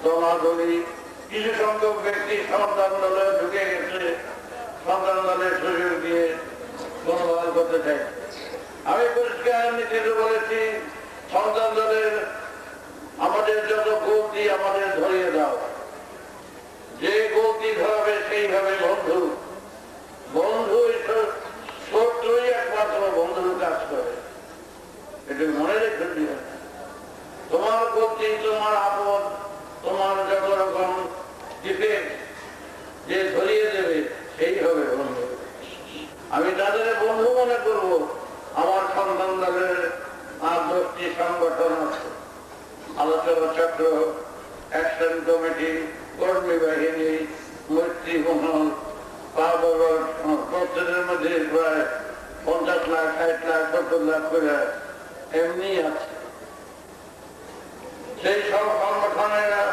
দলাদলি কিছু সংখ্যক ব্যক্তি সন্তান দলে ঢুকে গেছে, সন্তান দলের সুযোগ দিয়ে মনোভাব করতে চাই। আমি পরিষ্কার নীতিতে বলেছি, সন্তান দলের আমাদের যত গতি আমাদের ধরিয়ে দাও, যে গতি ধরাবে সেইভাবে বন্ধু। বন্ধু শত্রুই একমাত্র বন্ধুর কাজ করে, এটা মনে রেখে দিও। তোমার গতি, তোমার আপদ, তোমার যত রকম ডিফেক্ট যে ধরিয়ে দেবে সেই হবে বন্ধু। আমি তাদের বন্ধু মনে করব। আমার সন্তান দলের 8-10টি সংগঠন আছে, আলোচনা চক্র, অ্যাকশন কমিটি, কর্মী বাহিনী, মৈত্রী মহল, প্রত্যেকের মধ্যে প্রায় 50 লাখ, 60 লাখ, 70 লাখ করে এমনি আছে। সেই সব সংগঠনেরা